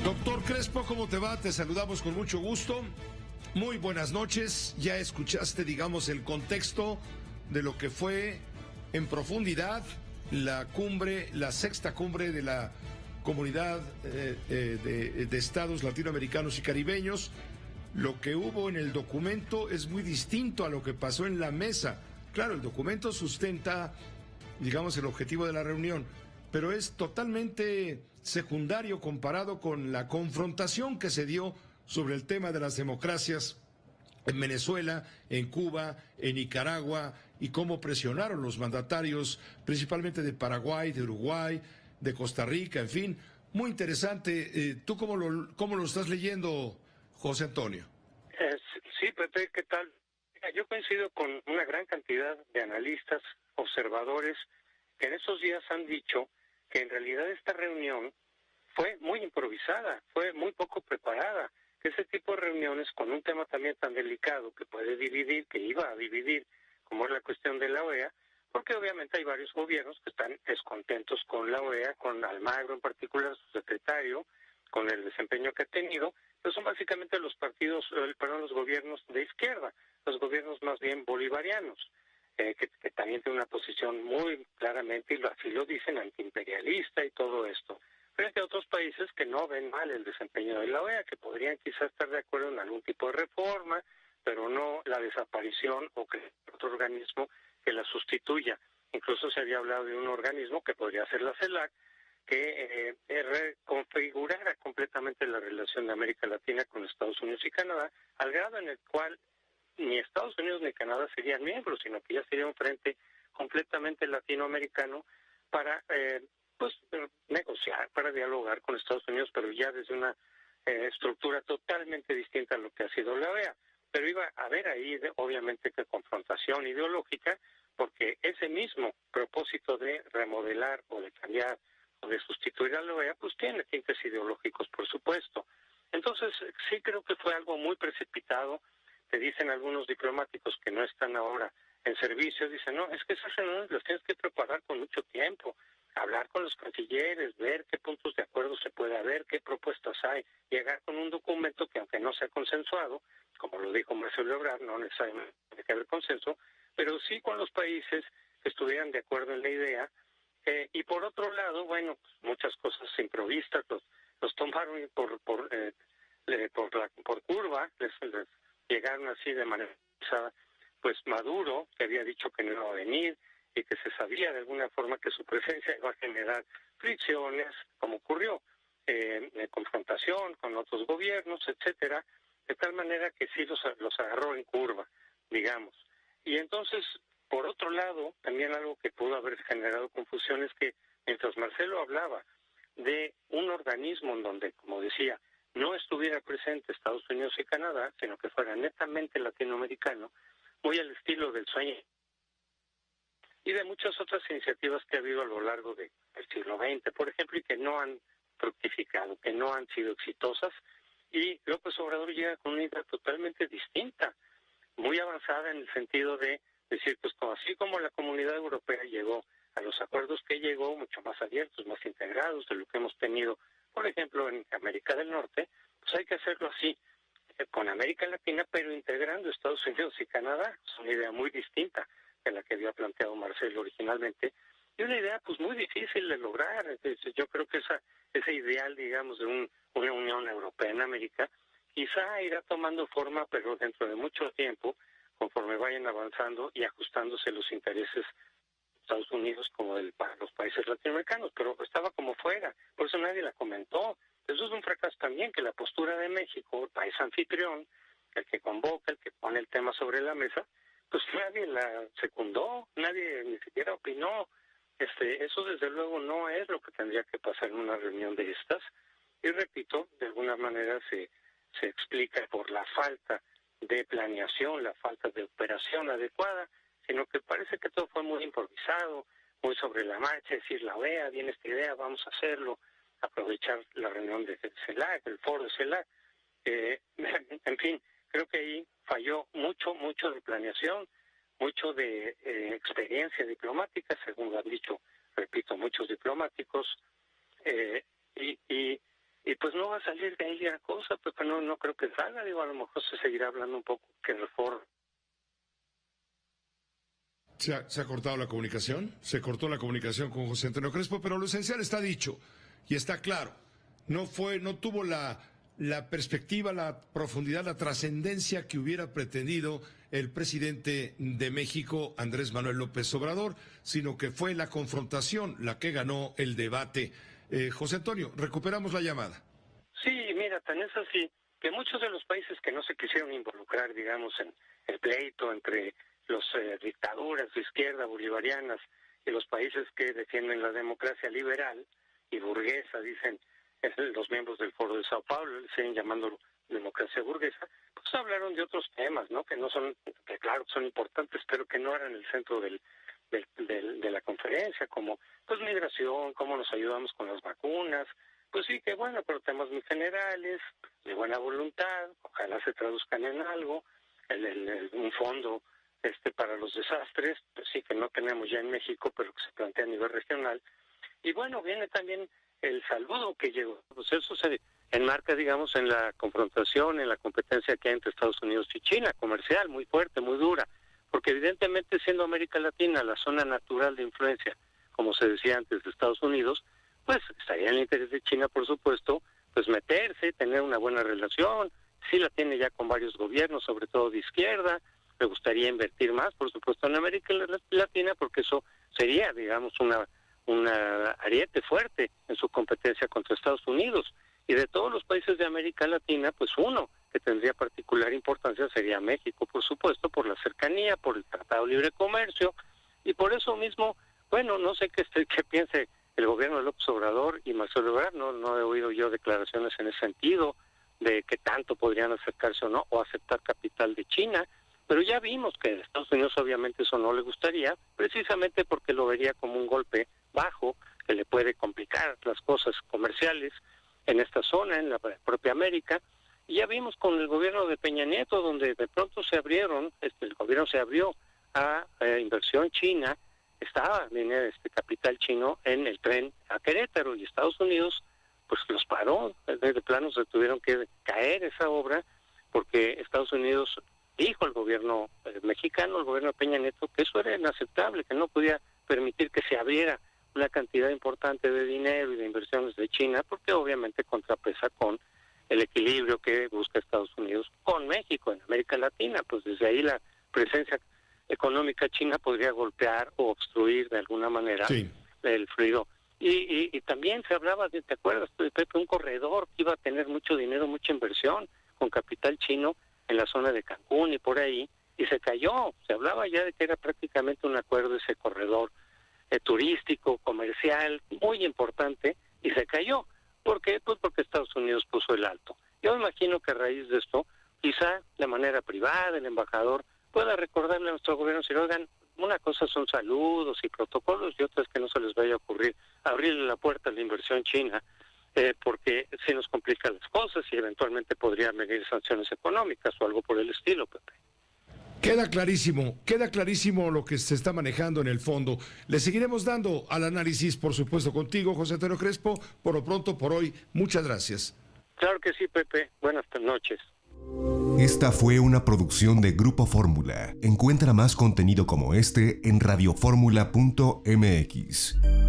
Doctor Crespo, ¿cómo te va? Te saludamos con mucho gusto. Muy buenas noches. Ya escuchaste, digamos, el contexto de lo que fue en profundidad la cumbre, la sexta cumbre de la Comunidad de Estados Latinoamericanos y Caribeños. Lo que hubo en el documento es muy distinto a lo que pasó en la mesa. Claro, el documento sustenta, digamos, el objetivo de la reunión, pero es totalmente secundario comparado con la confrontación que se dio sobre el tema de las democracias en Venezuela, en Cuba, en Nicaragua, y cómo presionaron los mandatarios, principalmente de Paraguay, de Uruguay, de Costa Rica, en fin. Muy interesante. ¿Tú cómo lo estás leyendo, José Antonio? Sí, Pepe, ¿qué tal? Yo coincido con una gran cantidad de analistas, observadores, que en esos días han dicho que en realidad esta reunión fue muy improvisada, fue muy poco preparada, que ese tipo de reuniones con un tema también tan delicado que puede dividir, que iba a dividir, como es la cuestión de la OEA, porque obviamente hay varios gobiernos que están descontentos con la OEA, con Almagro en particular, su secretario, con el desempeño que ha tenido, pero son básicamente los los gobiernos de izquierda, los gobiernos más bien bolivarianos, que también tienen una posición muy claramente, y así lo dicen, antiimperialista y todo esto, frente a otros países que no ven mal el desempeño de la OEA, que podrían quizás estar de acuerdo en algún tipo de reforma, pero no la desaparición o que otro organismo que la sustituya. Incluso se había hablado de un organismo que podría ser la CELAC, que reconfigurara completamente la relación de América Latina con Estados Unidos y Canadá, al grado en el cual ni Estados Unidos ni Canadá serían miembros, sino que ya sería un frente completamente latinoamericano para negociar, para dialogar con Estados Unidos, pero ya desde una estructura totalmente distinta a lo que ha sido la OEA. Pero iba a haber ahí, obviamente, que confrontación ideológica, porque ese mismo propósito de remodelar o de cambiar o de sustituir a la OEA, pues tiene tintes ideológicos, por supuesto. Entonces, sí creo que fue algo muy precipitado. Te dicen algunos diplomáticos que no están ahora en servicio, dicen, no, es que esas reuniones las tienes que preparar con mucho tiempo, hablar con los cancilleres, ver qué puntos de acuerdo se puede haber, qué propuestas hay, llegar con un documento que aunque no sea consensuado, como lo dijo Marcelo Ebrard, no necesariamente tiene que haber consenso, pero sí con los países que estuvieran de acuerdo en la idea. Y por otro lado, bueno, pues muchas cosas improvistas los tomaron por curva, les llegaron así de manera, pues Maduro, que había dicho que no iba a venir y que se sabía de alguna forma que su presencia iba a generar fricciones, como ocurrió, confrontación con otros gobiernos, etcétera, de tal manera que sí los agarró en curva, digamos. Y entonces, por otro lado, también algo que pudo haber generado confusión es que mientras Marcelo hablaba de un organismo en donde, como decía, no estuviera presente Estados Unidos y Canadá, sino que fuera netamente latinoamericano, muy al estilo del sueño y de muchas otras iniciativas que ha habido a lo largo del siglo XX, por ejemplo, y que no han fructificado, que no han sido exitosas, y López Obrador llega con una idea totalmente distinta, muy avanzada en el sentido de decir, pues así como la Comunidad Europea llegó a los acuerdos que llegó, mucho más abiertos, más integrados de lo que hemos tenido, por ejemplo, en América del Norte, pues hay que hacerlo así, con América Latina, pero integrando Estados Unidos y Canadá. Es una idea muy distinta de la que había planteado Marcelo originalmente, y una idea pues muy difícil de lograr. Entonces, yo creo que ese ideal, digamos, de una Unión Europea en América, quizá irá tomando forma, pero dentro de mucho tiempo, conforme vayan avanzando y ajustándose los intereses de Estados Unidos como para los países latinoamericanos, pero estaba como fuera, por eso nadie la comentó. Eso es un fracaso también, que la postura de México, el país anfitrión, el que convoca, el que pone el tema sobre la mesa, pues nadie la secundó, nadie ni siquiera opinó. Eso desde luego no es lo que tendría que pasar en una reunión de estas, y repito, de alguna manera se explica por la falta de planeación, la falta de operación adecuada, sino que parece que todo fue muy improvisado, muy sobre la marcha, decir, la OEA, viene esta idea, vamos a hacerlo, aprovechar la reunión de CELAC, el foro de CELAC. En fin, creo que ahí falló mucho de planeación, mucho de experiencia diplomática, según lo han dicho, repito, muchos diplomáticos, y y pues no va a salir de ahí la cosa, pues no creo que salga, digo, a lo mejor se seguirá hablando un poco que reforma. Se ha cortado la comunicación, se cortó la comunicación con José Antonio Crespo, pero lo esencial está dicho y está claro. No tuvo la perspectiva, la profundidad, la trascendencia que hubiera pretendido el presidente de México, Andrés Manuel López Obrador, sino que fue la confrontación la que ganó el debate. José Antonio, recuperamos la llamada. Sí, mira, tan es así que muchos de los países que no se quisieron involucrar, digamos, en el pleito entre los dictaduras de izquierda bolivarianas y los países que defienden la democracia liberal y burguesa, dicen los miembros del Foro de Sao Paulo, le siguen llamando democracia burguesa, pues hablaron de otros temas, ¿no? Que no son, que claro son importantes, pero que no eran el centro de la conferencia, como pues migración, cómo nos ayudamos con las vacunas, pues sí, que bueno, pero temas muy generales, de buena voluntad, ojalá se traduzcan en algo, un fondo para los desastres, pues sí, que no tenemos ya en México, pero que se plantea a nivel regional. Y bueno, viene también el saludo que llegó. Pues eso se enmarca, digamos, en la confrontación, en la competencia que hay entre Estados Unidos y China, comercial, muy fuerte, muy dura, porque evidentemente siendo América Latina la zona natural de influencia, como se decía antes, de Estados Unidos, pues estaría en el interés de China, por supuesto, pues meterse, tener una buena relación, sí la tiene ya con varios gobiernos, sobre todo de izquierda. Me gustaría invertir más, por supuesto, en América Latina, porque eso sería, digamos, una ariete fuerte en su competencia contra Estados Unidos. Y de todos los países de América Latina, pues uno que tendría particular importancia sería México, por supuesto, por la cercanía, por el Tratado de Libre Comercio, y por eso mismo, bueno, no sé qué piense el gobierno de López Obrador y Marcelo Ebrard, no he oído yo declaraciones en ese sentido, de que tanto podrían acercarse o no, o aceptar capital de China. Pero ya vimos que a Estados Unidos obviamente eso no le gustaría, precisamente porque lo vería como un golpe bajo que le puede complicar las cosas comerciales en esta zona, en la propia América. Y ya vimos con el gobierno de Peña Nieto, donde de pronto se abrieron, el gobierno se abrió a inversión china, estaba capital chino en el tren a Querétaro, y Estados Unidos pues los paró, de plano se tuvieron que caer esa obra, porque Estados Unidos dijo al gobierno mexicano, al gobierno de Peña Nieto, que eso era inaceptable, que no podía permitir que se abriera una cantidad importante de dinero y de inversiones de China, porque obviamente contrapesa con el equilibrio que busca Estados Unidos con México en América Latina. Pues desde ahí la presencia económica china podría golpear o obstruir de alguna manera el fluido. Y también se hablaba, ¿te acuerdas, Pepe? Un corredor que iba a tener mucho dinero, mucha inversión con capital chino en la zona de Cancún y por ahí, y se cayó. Se hablaba ya de que era prácticamente un acuerdo ese corredor turístico, comercial, muy importante, y se cayó. ¿Por qué? Pues porque Estados Unidos puso el alto. Yo me imagino que a raíz de esto, quizá de manera privada, el embajador pueda recordarle a nuestro gobierno, si oigan, una cosa son saludos y protocolos, y otra es que no se les vaya a ocurrir abrirle la puerta a la inversión china, porque se nos complican las cosas y eventualmente podrían venir sanciones económicas o algo por el estilo, Pepe. Queda clarísimo lo que se está manejando en el fondo. Le seguiremos dando al análisis, por supuesto, contigo, José Antonio Crespo. Por lo pronto, por hoy, muchas gracias. Claro que sí, Pepe. Buenas noches. Esta fue una producción de Grupo Fórmula. Encuentra más contenido como este en radioformula.mx.